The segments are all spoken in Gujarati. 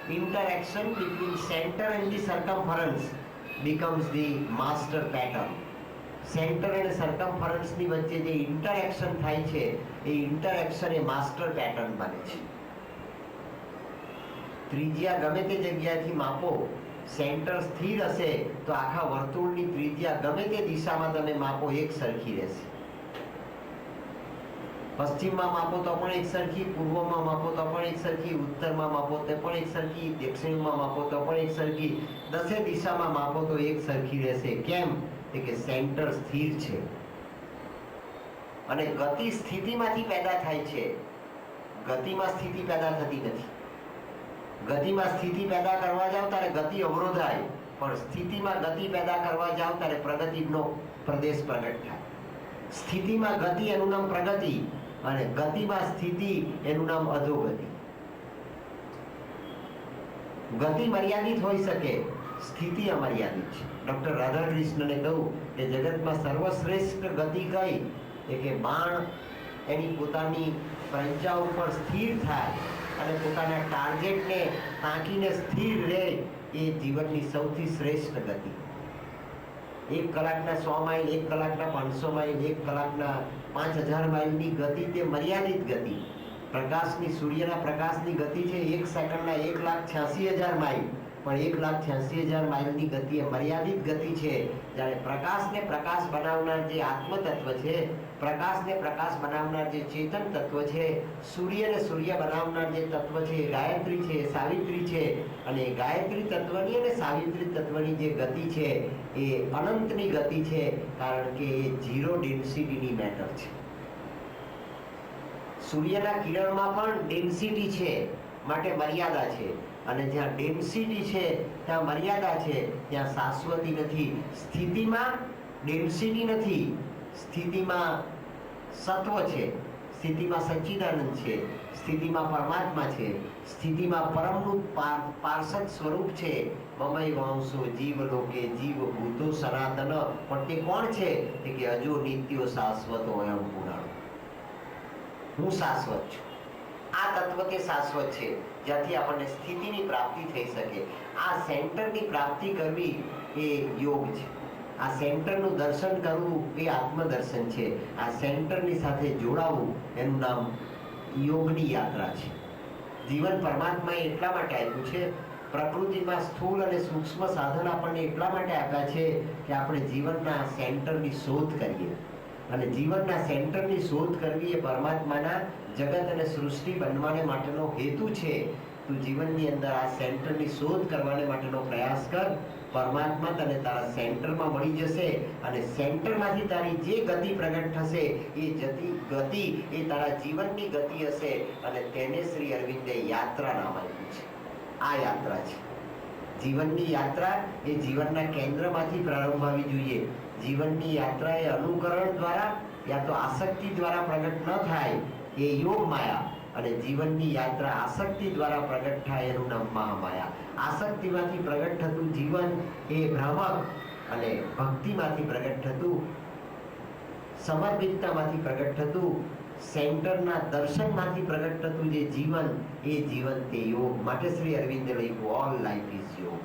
interaction between center and the circumference becomes the master pattern. Centre અને સર્કમફરન્સની વચ્ચે જે ઇન્ટરેક્શન થાય છે એ ઇન્ટરેક્શન એ માસ્ટર પેટર્ન બને છે. ત્રિજ્યા ગમે તે જગ્યાએથી માપો, સેન્ટર સ્થિર હશે તો આખા વર્તુળની ત્રિજ્યા ગમે તે દિશામાં તમે માપો એક સરખી રહેશે. પશ્ચિમમાં માપો તો પણ એક સરખી, પૂર્વમાં માપો તો પણ એક સરખી, ઉત્તરમાં માપો તો પણ એક સરખી, દક્ષિણમાં માપો તો પણ એક સરખી, દસે દિશામાં માપો તો એક સરખી રહેશે. કેમ? કે સેન્ટર સ્થિર છે અને ગતિ સ્થિતિમાંથી પેદા થાય છે. ગતિમાં સ્થિતિ પેદા થતી નથી. ગતિમાં સ્થિતિ પેદા કરવા જાવ ત્યારે ગતિ અવરોધાય, પણ સ્થિતિમાં ગતિ પેદા કરવા જાવ ત્યારે પ્રગતિનો પ્રદેશ પ્રગટ થાય. સ્થિતિમાં ગતિ એનું નામ પ્રગતિ અને ગતિમાં સ્થિતિ એનું નામ અધોગતિ. ગતિ મર્યાદિત હોઈ શકે, સ્થિતિ અમર્યાદિત છે. ડોક્ટર રાધાકૃષ્ણને કહ્યું કે જગતમાં સર્વશ્રેષ્ઠ ગતિ કઈ? કે બાણ એની પોતાની પંજા ઉપર સ્થિર થાય અને પોતાના ટાર્ગેટને તાકીને સ્થિર રહે, એ જીવનની સૌથી શ્રેષ્ઠ ગતિ. 1 કલાકના 100 માઇલ, 1 કલાકના 500 માઇલ, 1 કલાકના 5000 માઇલની ગતિ તે મર્યાદિત ગતિ. પ્રકાશની, સૂર્યના પ્રકાશની ગતિ છે 1 સેકન્ડના 1,86,000 માઇલ, પણ 1,86,000 માઇલની ગતિ એ મર્યાદિત ગતિ છે. જ્યારે પ્રકાશને પ્રકાશ બનાવનાર જે આત્મતત્વ છે, પ્રકાશને પ્રકાશ બનાવનાર જે ચેતન તત્વ છે, સૂર્યને સૂર્ય બનાવનાર જે તત્વ છે એ ગાયત્રી છે, સાવિત્રી છે. અને ગાયત્રી તત્વની અને સાવિત્રી તત્વની જે ગતિ છે એ અનંતની ગતિ છે, કારણ કે એ ઝીરો ડેન્સિટીની મેટર છે. સૂર્યના કિરણમાં પણ ડેન્સિટી છે, માટે મર્યાદા છે. અને જ્યાં ડેન્સિટી છે ત્યાં મર્યાદા છે, ત્યાં શાશ્વતી નથી. સ્થિતિમાં ડેન્સિટી નથી, સ્થિતિમાં સત્વ છે, સ્થિતિમાં સચ્ચિદાનંદ છે, સ્થિતિમાં પરમાત્મા છે, સ્થિતિમાં પરમનું પાર્ષદ સ્વરૂપ છે. મમય વાંસો જીવ લોકે જીવ ભૂતો સનાતન. પણ તે કોણ છે? કે અજો નિત્યો શાશ્વતો અયમ પુરાણો. હું શાશ્વત છું. આ તત્વ તે શાશ્વત છે, જ્યાંથી આપણને સ્થિતિની પ્રાપ્તિ થઈ શકે. આ સેન્ટરની પ્રાપ્તિ કરવી એ યોગ છે. આ સેન્ટરનું દર્શન કરવું એ આત્મદર્શન છે. આ સેન્ટરની સાથે જોડાવું એનું નામ યોગની યાત્રા છે. જીવન પરમાત્માએ એટલા માટે આપ્યું છે. પ્રકૃતિમાં સ્થૂળ અને સૂક્ષ્મ સાધન આપણને એટલા માટે આપ્યા છે કે આપણે જીવનના સેન્ટરની શોધ કરીએ. અને જીવનના સેન્ટરની શોધ કરવી એ પરમાત્માના જગત અને સૃષ્ટિ બનવાને માટેનો હેતુ છે. તું જીવનની અંદર આ સેન્ટરની શોધ કરવાને માટેનો પ્રયાસ કર. પરમાત્મા તને તારા સેન્ટરમાં મળી જશે અને સેન્ટરમાંથી તારી જે ગતિ પ્રગટ થશે એ ગતિ એ તારા જીવનની ગતિ હશે. અને તેને શ્રી અરવિંદે યાત્રા નામ આપ્યું છે. આ યાત્રા છે જીવનની યાત્રા. એ જીવનના કેન્દ્રમાંથી પ્રારંભ જોઈએ. જીવનની યાત્રા એ અનુકરણ દ્વારા યા તો આસક્તિ દ્વારા પ્રગટ ન થાય, એ યોગ માયા. અને જીવનની યાત્રા આસક્તિ દ્વારા પ્રગટ થાય, એનું નામ મહામાયા. આસક્તિમાંથી પ્રગટ થતું જીવન એ ભ્રામક, અને ભક્તિમાંથી પ્રગટ થતું, સમર્પિતતામાંથી પ્રગટ થતું, સેન્ટરના દર્શનમાંથી પ્રગટ થતું જે જીવન, એ જીવન તે યોગ. માટે શ્રી અરવિંદે લખ્યું ઓલ લાઈફ ઇઝ યોગ.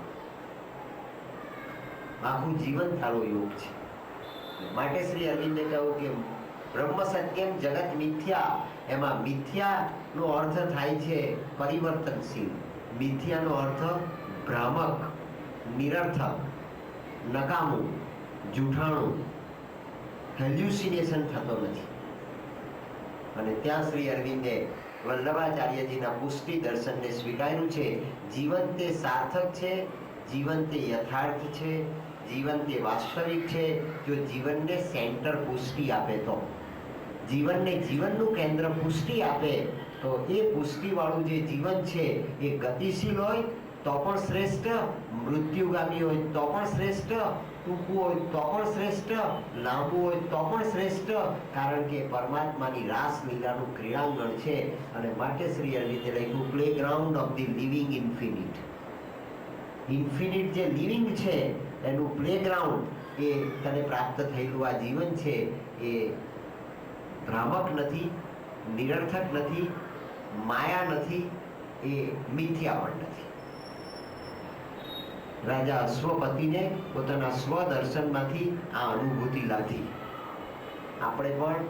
આખું જીવન તારો યોગ છે. માટે શ્રી અરવિંદે કહ્યું કે બ્રહ્મ સત્યમ જગત મિથ્યા. એમાં મિથ્યાનો અર્થ થાય છે પરિવર્તનશીલ. મિથ્યાનો અર્થ ભ્રામક, નિરર્થક, નકામું, જૂઠાણું, હેલ્યુસિનેશન થતો નથી. અને ત્યાં શ્રી અરવિંદે વલ્લભાચાર્યજીના પુષ્ટિ દર્શનને સ્વીકાર્યું છે. જીવન તે સાર્થક છે, જીવન તે યથાર્થ છે, જીવન તે વાસ્તવિક છે જો જીવનને સેન્ટર પુષ્ટિ આપે તો. જીવનને જીવનનું કેન્દ્ર પુષ્ટિ આપે તો એ પુષ્ટિવાળું જે જીવન છે એ ગતિશીલ હોય તો પણ શ્રેષ્ઠ, મૃત્યુગામી હોય તો પણ શ્રેષ્ઠ, ટૂંકું હોય તો પણ શ્રેષ્ઠ, લાંબુ હોય તો પણ શ્રેષ્ઠ. કારણ કે પરમાત્માની રાસલીલાનું ક્રીડાંગણ છે. અને માટે શ્રી અરવિંદે લખ્યું play ground of the living infinite. Infinite જે લિવિંગ છે એનું પ્લેગ્રાઉન્ડ એ તને પ્રાપ્ત થયેલું આ જીવન છે એ ભ્રામક નથી, નિરર્થક નથી, માયા નથી, એ મિથ્યા પણ નથી. રાજા અશ્વપતિને પોતાના સ્વદર્શનમાંથી આ અનુભૂતિ લાગી. આપણે પણ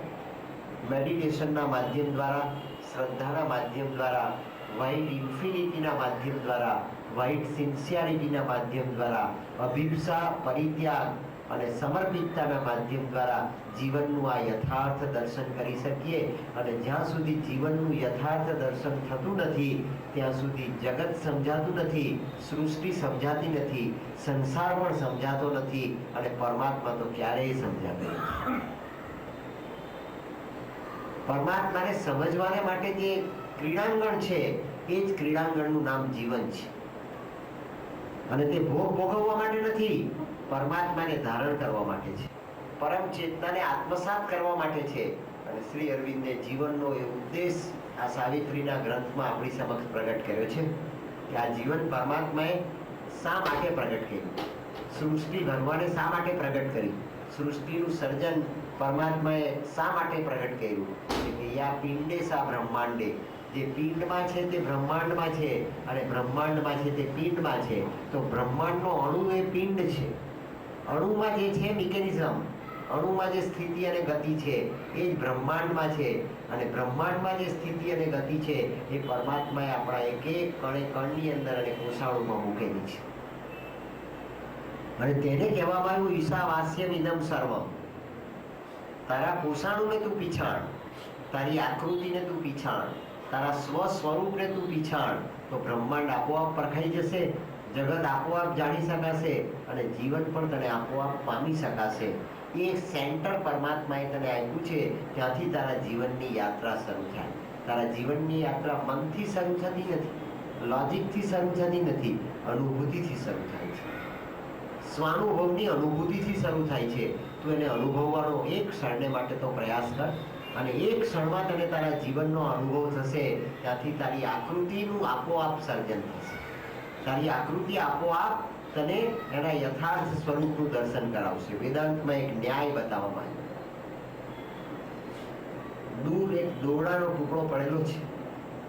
મેડિટેશનના માધ્યમ દ્વારા, શ્રદ્ધાના માધ્યમ દ્વારા, વ્હાઇટ ઇન્ફિનિટીના માધ્યમ દ્વારા, વ્હાઇટ સિન્સિયરિટીના માધ્યમ દ્વારા, અભિપ્સા, પરિત્યાગ અને સમર્પિતતાના માધ્યમ દ્વારા જીવનનું આ યથાર્થ દર્શન કરી શકીએ. અને જ્યાં સુધી જીવનનું યથાર્થ દર્શન થતું નથી ત્યાં સુધી જગત સમજાતું નથી, સૃષ્ટિ સમજાતી નથી, સંસાર પણ સમજાતો નથી અને પરમાત્મા તો ક્યારેય સમજાતો નથી. પરમાત્માને સમજવાને માટે જે ક્રીડાંગણ છે એ જ ક્રીડાંગણનું નામ જીવન છે. અને તે ભોગ ભોગવવા માટે નથી, પરમાત્માને ધારણ કરવા માટે છે, પરમ ચેતનાને આત્મસાત કરવા માટે છે. અને શ્રી અરવિંદે જીવનનો એ ઉદ્દેશ આ સાવિત્રીના ગ્રંથમાં આપણી સમક્ષ પ્રગટ કર્યો છે કે આ જીવન પરમાત્માએ શા માટે પ્રગટ કર્યું, સૃષ્ટિ ભગવાને શા માટે પ્રગટ કરી, સૃષ્ટિનું સર્જન પરમાત્માએ શા માટે પ્રગટ કર્યું કે યા પિંડે સા બ્રહ્માંડે, જે પિંડમાં છે તે બ્રહ્માંડમાં છે અને બ્રહ્માંડમાં છે તે પિંડમાં છે. તો બ્રહ્માંડનો અણુ એ પિંડ છે. અણુમાં જે છે મિકેનિઝમ, અણુમાં જે સ્થિતિ અને ગતિ છે એ જ બ્રહ્માંડમાં છે. અને બ્રહ્માંડમાં જે સ્થિતિ અને ગતિ છે એ પરમાત્માએ આપણા એક એક કણે કણની અંદર અને કોષાળુમાં મૂકેલી છે. અને તેને કહેવામાં આવ્યું ઈશાવાસ્યમ ઇદમ સર્વમ. તારા કોષાણુને તું પીછાણ, તારી આકૃતિને તું પીછાણ, તારા સ્વસ્વરૂપને તું પીછાણ, તો બ્રહ્માંડ આપોઆપ પરખાઈ જશે, જગત આપોઆપ જાણી શકાશે અને જીવન પણ તને આપોઆપ પામી શકાશે. એ સેન્ટર પરમાત્માએ તને આપ્યું છે. ત્યાંથી તારા જીવનની યાત્રા શરૂ થાય. તારા જીવનની યાત્રા મનથી શરૂ થતી નથી, લોજિકથી શરૂ થતી નથી, અનુભૂતિથી શરૂ થાય છે. સ્વાનુભવની અનુભૂતિથી શરૂ થાય છે. તું એને અનુભવવાનો એક ક્ષણને માટે તો પ્રયાસ કર અને એક ક્ષણમાં તને તારા જીવનનો અનુભવ થશે. ત્યાંથી તારી આકૃતિનું આપોઆપ સર્જન થશે. તારી આકૃતિ આપોઆપ તને એના યથાર્થ સ્વરૂપનું દર્શન કરાવશે. વેદાંતમાં એક ન્યાય બતાવવામાં આવ્યો. દૂર એક દોરડાનો ટુકડો પડેલો છે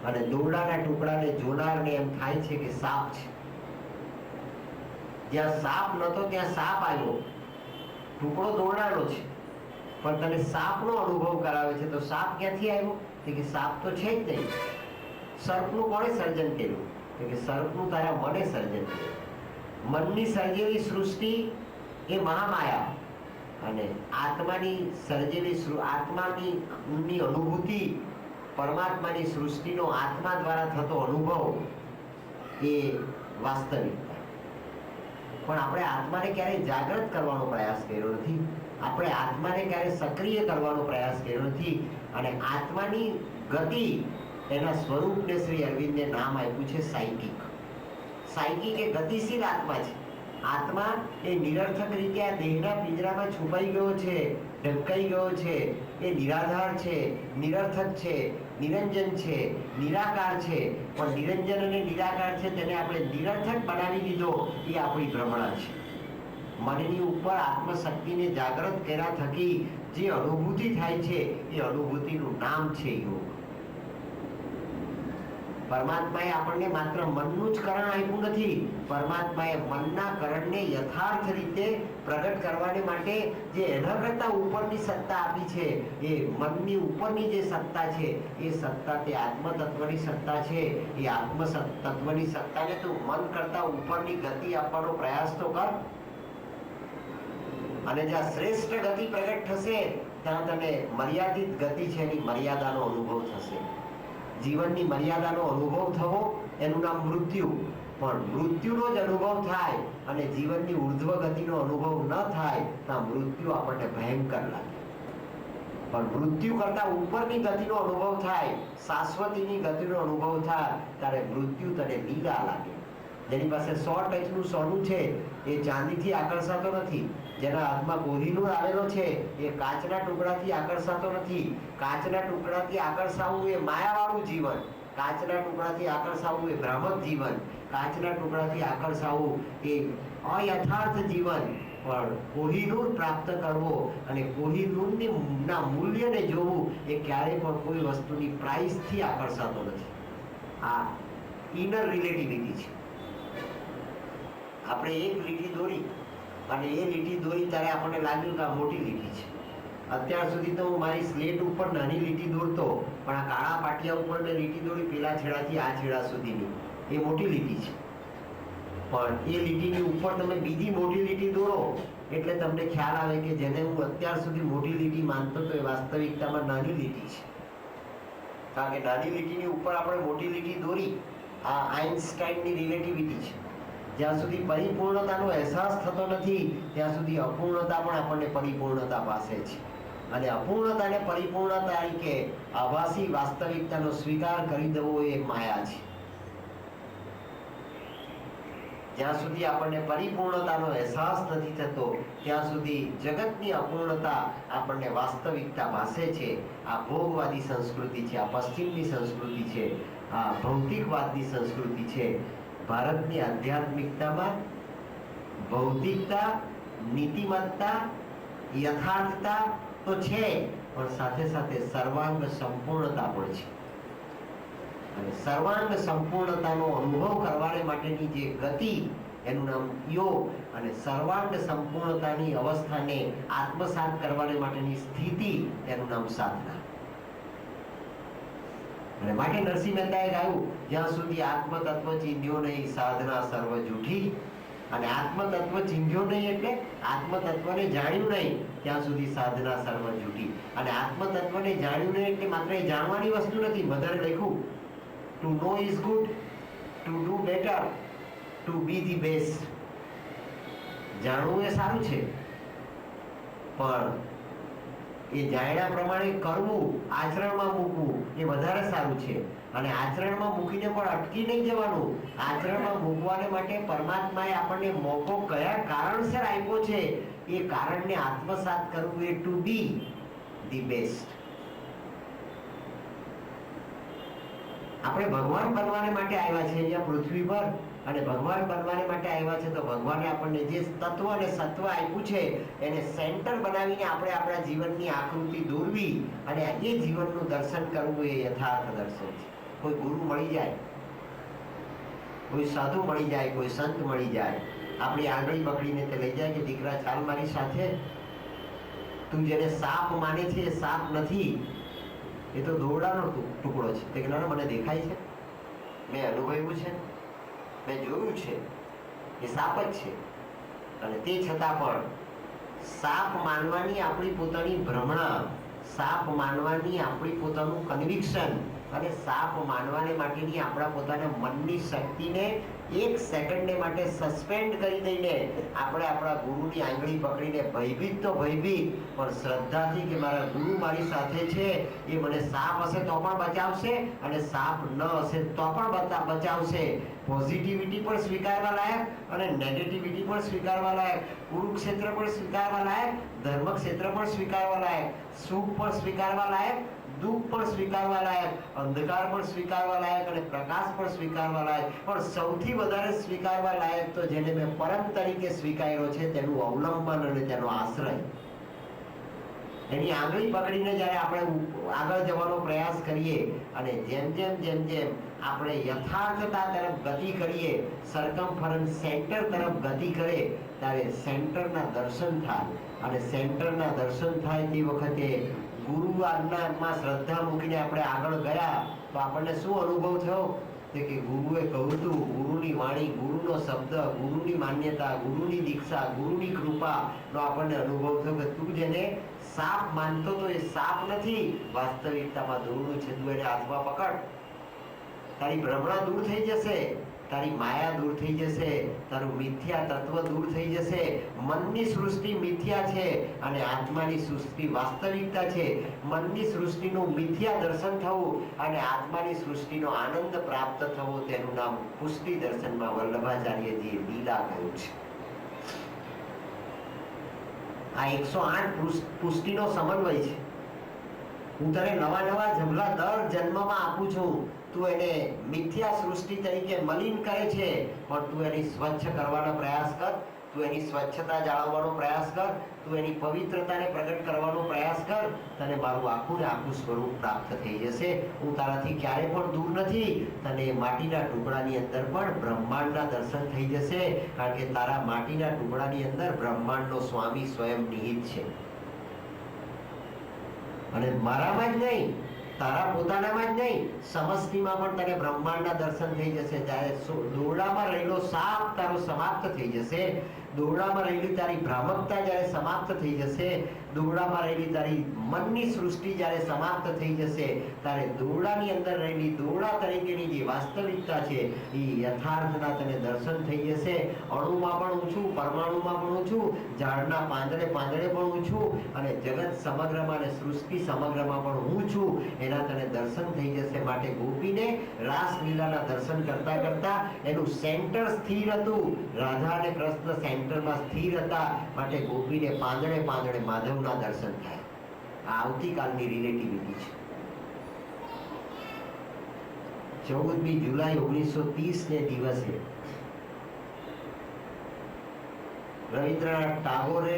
અને દોરડાના ટુકડાને જોનારને એમ થાય છે કે સાપ છે. જ્યાં સાપ નતો ત્યાં સાપ આવ્યો. ટુકડો દોરડાનો છે પણ તને સાપનો અનુભવ કરાવે છે. તો સાપ ક્યાંથી આવ્યો? કે સાપ તો છે જ નહીં. સર્પનું કોણે સર્જન કર્યું? કે સર્પનું તારા મને સર્જન કર્યું. મનની સર્જેલી સૃષ્ટિ એ મહામાયા અને આત્માની સર્જેલી આત્માની અનુભૂતિ, પરમાત્માની સૃષ્ટિનો આત્મા દ્વારા થતો અનુભવ એ વાસ્તવિકતા. પણ આપણે આત્માને ક્યારેય જાગૃત કરવાનો પ્રયાસ કર્યો નથી. આપણે આત્માને ક્યારેય સક્રિય કરવાનો પ્રયાસ કર્યો નથી. અને આત્માની ગતિ, એના સ્વરૂપને શ્રી અરવિંદે નામ આપ્યું છે સાયકિક. સાયકિક એ ગતિશીલ આત્મા છે. આત્મા એ નિરર્થક રીતે આ દેહના પિંજરામાં છુપાઈ ગયો છે, ઢંકાઈ ગયો છે. એ નિરાધાર છે, નિરર્થક છે, નિરંજન છે, નિરાકાર છે. પણ નિરંજન અને નિરાકાર છે તેને આપણે નિરર્થક બનાવી દીધો. એ આપણી ભ્રમણા છે. મનની ઉપર આત્મશક્તિને જાગૃત કર્યા થકી જે અનુભૂતિ થાય છે એ અનુભૂતિનું નામ છે યોગ. પરમાત્માએ આપણને માત્ર મનનું જ કરણ આપ્યું નથી. પરમાત્માએ મનના કરણને યથાર્થ રીતે પ્રગટ કરવાને માટે જે એના કરતા ઉપરની સત્તા આપી છે, એ મનની ઉપરની જે સત્તા છે એ સત્તા તે આત્મતત્વની સત્તા છે. એ આત્મ તત્વની સત્તાને તું મન કરતા ઉપરની ગતિ આપવાનો પ્રયાસ તો કર. અને જ્યાં શ્રેષ્ઠ ગતિ પ્રગટ થશે ત્યાં તને મર્યાદિત ગતિ છે એની મર્યાદાનો અનુભવ થશે. જીવનની મર્યાદાનો અનુભવ થવો એનું નામ મૃત્યુ. પણ મૃત્યુનો જ અનુભવ થાય અને જીવનની ઉર્ધ્વ ગતિનો અનુભવ ન થાય તો મૃત્યુ આપણને ભયંકર લાગે. પણ મૃત્યુ કરતા ઉપરની ગતિનો અનુભવ થાય, શાશ્વતીની ગતિનો અનુભવ થાય ત્યારે મૃત્યુ તને લીલા લાગે. જેની પાસે 100 ટચનું સોનું છે એ ચાંદીથી આકર્ષાતો નથી. જેના હાથમાં કોહિનૂર આવેલો છે એ કાચના ટુકડાથી આકર્ષાતો નથી. કાચના ટુકડાથી આકર્ષાવું એ માયાવાળું જીવન, કાચના ટુકડાથી આકર્ષાવું એ ભ્રામક જીવન, કાચના ટુકડાથી આકર્ષાવું એ અયથાર્થ જીવન. પણ કોહિનૂર પ્રાપ્ત કરવો અને કોહિનૂરની મૂલ્યને જોવું એ ક્યારેય પણ કોઈ વસ્તુની પ્રાઇસથી આકર્ષાતો નથી. આ ઇનર રિલેટિવિટી છે. આપણે એક લીટી દોરી અને એ લીટી દોરી ત્યારે આપણને લાગ્યું કે આ મોટી લીટી છે. અત્યાર સુધી તો હું મારી સ્લેટ ઉપર નાની લીટી દોરતો, પણ આ કાળા પાટિયા ઉપર મેં લીટી દોરી પેલા છેડાથી આ છેડા સુધીની, એ મોટી લીટી છે. પણ એ લીટીની ઉપર તમે બીજી મોટી લીટી દોરો એટલે તમને ખ્યાલ આવે કે જેને હું અત્યાર સુધી મોટી લીટી માનતો તો એ વાસ્તવિકતામાં નાની લીટી છે. કારણ કે નાની લીટીની ઉપર આપણે મોટી લીટી દોરી, આ આઇન્સ્ટાઈનની રિલેટિવિટી છે. જ્યાં સુધી પરિપૂર્ણતાનો અહેસાસ થતો નથી ત્યાં સુધી અપૂર્ણતા પણ આપણને પરિપૂર્ણતા પાસે છે. અને અપૂર્ણતાને પરિપૂર્ણતા તરીકે આભાસી વાસ્તવિકતાનો સ્વીકાર કરી દેવો એ માયા છે. જ્યાં સુધી આપણને પરિપૂર્ણતાનો અહેસાસ નથી થતો ત્યાં સુધી જગતની અપૂર્ણતા આપણને વાસ્તવિકતા ભાસે છે. આ ભોગવાદી સંસ્કૃતિ છે, આ પશ્ચિમની સંસ્કૃતિ છે, આ ભૌતિકવાદની સંસ્કૃતિ છે. ભારતની આધ્યાત્મિકતામાં ભૌતિકતા, નીતિમત્તા, યથાર્થતા તો છે, પણ સાથે સાથે સર્વાંગ સંપૂર્ણતા પણ છે. અને સર્વાંગ સંપૂર્ણતાનો અનુભવ કરવા માટેની જે ગતિ એનું નામ યોગ, અને સર્વાંગ સંપૂર્ણતાની અવસ્થાને આત્મસાત કરવા માટેની સ્થિતિ એનું નામ સાધના. અને માટે નરસિંહ મહેતાએ ગાયું, જ્યાં સુધી આત્મતત્વ ચીંધ્યો નહીં સાધના સર્વ જૂઠી. અને આત્મતત્વ ચીંધ્યો નહીં એટલે આત્મતત્વને જાણ્યું નહીં ત્યાં સુધી સાધના સર્વ જૂઠી. અને આત્મતત્વને જાણ્યું નહીં એટલે માત્ર એ જાણવાની વસ્તુ નથી. બધાએ લખ્યું, to know is good, to do better, to be the best. જાણવું એ સારું છે, પણ એ જાણ્યા પ્રમાણે કરવું, આચરણમાં મૂકવું એ વધારે સારું છે. અને આચરણમાં મૂકીને પણ અટકી નહીં જવાનું. આચરણમાં મૂકવાને માટે પરમાત્માએ આપણને મોકો કયા કારણસર આપ્યો છે એ કારણને આત્મસાત કરવું એ ટુ બી ધી બેસ્ટ. આપણે ભગવાન બનવાને માટે આવ્યા છે અહીંયા પૃથ્વી પર, અને ભગવાન બનવાને માટે આવ્યા છે તો ભગવાને આપણને જે તત્વ અને સત્વ આપ્યું છે એને સેન્ટર બનાવીને આપણે આપણા જીવનની આકૃતિ દોરવી અને એ જીવનનું દર્શન કરવું એ યથાર્થ દર્શન છે. કોઈ ગુરુ મળી જાય, કોઈ સાધુ મળી જાય, કોઈ સંત મળી જાય, આપણી આંગળી પકડીને તે લઈ જાય કે દીકરા ચાલ મારી સાથે, તું જેને સાપ માને છે એ સાપ નથી, એ તો દોરડાનો ટુકડો છે. તે જ્ઞાન મને દેખાય છે, મેં અનુભવ્યું છે, મેં જોયું છે, એ સાપ જ છે. અને તે છતાં પણ સાપ માનવાની આપણી પોતાની ભ્રમણા, સાપ માનવાની આપણી પોતાનું કન્વિક્શન અને સાપ માનવાને માટેની આપણા પોતાના મનની શક્તિને એક સેકન્ડને માટે સસ્પેન્ડ કરી દઈને આપણે આપણા ગુરુની આંગળી પકડીને ભયભીત તો ભયભીત પણ શ્રદ્ધાથી કે મારા ગુરુ મારી સાથે છે, એ મને સાપ હશે તો પણ બચાવશે અને સાપ ન હશે તો પણ બચાવશે. પોઝિટિવિટી પણ સ્વીકારવા લાયક અને નેગેટિવિટી પણ સ્વીકારવા લાયક, કુરુક્ષેત્ર પણ સ્વીકારવા લાયક, ધર્મક્ષેત્ર પણ સ્વીકારવા લાયક, સુખ પણ સ્વીકારવા લાયક, દુઃખ પણ સ્વીકારવા લાયક, અંધકાર પણ સ્વીકારવા લાયક અને પ્રકાશ પણ સ્વીકારવા લાયક. પણ સૌથી વધારે સ્વીકારવા લાયક તો જેને મેં પરમ તરીકે સ્વીકાર્યો છે તેનું અવલંબન અને તેનો આશ્રય. એની આંગળી પકડીને જ્યારે આપણે આગળ જવાનો પ્રયાસ કરીએ અને જેમ જેમ આપણે યથાર્થતા તરફ ગતિ કરીએ, સરકમફરન્સ સેન્ટર તરફ ગતિ કરે ત્યારે સેન્ટરના દર્શન થાય. અને સેન્ટરના દર્શન થાય તે વખતે ગુરુ આજ્ઞામાં શ્રદ્ધા મૂકીને આપણે આગળ ગયા તો આપણને શું અનુભવ થયો કે ગુરુએ કહ્યું હતું, ગુરુની વાણી, ગુરુનો શબ્દ, ગુરુની માન્યતા, ગુરુની દીક્ષા, ગુરુની કૃપાનો આપણને અનુભવ થયો કે તું જેને સાપ માનતો તો એ સાપ નથી, વાસ્તવિકતામાં દોરડું છે, તું એને હાથમાં પકડ, તારી ભ્રમણા દૂર થઈ જશે, તારી માયા દૂર થઈ જશે, તારું મિથ્યા તત્વ દૂર થઈ જશે. મનની સૃષ્ટિ મિથ્યા છે અને આત્માની સૃષ્ટિ વાસ્તવિકતા છે. મનની સૃષ્ટિનું મિથ્યા દર્શન થવું અને આત્માની સૃષ્ટિનો આનંદ પ્રાપ્ત થવો તેનું નામ પુષ્ટિ દર્શનમાં વલ્લભાચાર્યજીએ લીલા કહ્યું છે. આ 108 પુષ્ટિનો સમન્વય છે. હું તને નવા જમલા દર જન્મમાં આપું છું. તું એને મિથ્યા સૃષ્ટિ તરીકે મલિન કરે છે, પણ તું એની સ્વચ્છ કરવાનો પ્રયાસ કર. તું એની સ્વચ્છતા જાળવવાનો પ્રયાસ કર, તું એની પવિત્રતાને પ્રગટ કરવાનો પ્રયાસ કર, તને મારું આખું ને આખું સ્વરૂપ પ્રાપ્ત થઈ જશે. હું તારાથી ક્યારે પણ દૂર નથી. તને માટીના ટુકડાની અંદર પણ બ્રહ્માંડના દર્શન થઈ જશે, કારણ કે તારા માટીના ટુકડાની અંદર બ્રહ્માંડનો સ્વામી સ્વયં નિહિત છે. અને મારામાં જ નહીં, તારા પોતાનામાં જ નહીં, સમષ્ટિમાં પણ તને બ્રહ્માંડના દર્શન થઈ જશે. જ્યારે દોરડામાં રહેલો સાપ તારો સમાપ્ત થઈ જશે, દોરડામાં રહેલી તારી ભ્રામકતા જ્યારે સમાપ્ત થઈ જશે, દોરડામાં રહેલી તારી મનની સૃષ્ટિ જ્યારે સમાપ્ત થઈ જશે, ત્યારે દોરડાની અંદર રહેલી દોરડા તરીકેની જે વાસ્તવિકતા છે એ યથાર્થના તને દર્શન થઈ જશે. અણુમાં પણ હું છું, પરમાણુમાં પણ હું છું, ઝાડના પાંદડે પાંદડે પણ હું છું, અને જગત સમગ્રમાં અને સૃષ્ટિ સમગ્રમાં પણ હું છું, એના તને દર્શન થઈ જશે. માટે ગોપીને રાસલીલાના દર્શન કરતા કરતા એનું સેન્ટર સ્થિર હતું. રાધા અને કૃષ્ણ સેન્ટરમાં સ્થિર હતા, માટે ગોપીને પાંદડે પાંદડે માધવના દર્શન થાય. આ આવતીકાલની રિલેટિવિટી છે. 14મી જુલાઈ 1930 ને દિવસે રવિન્દ્રનાથ ટાગોરે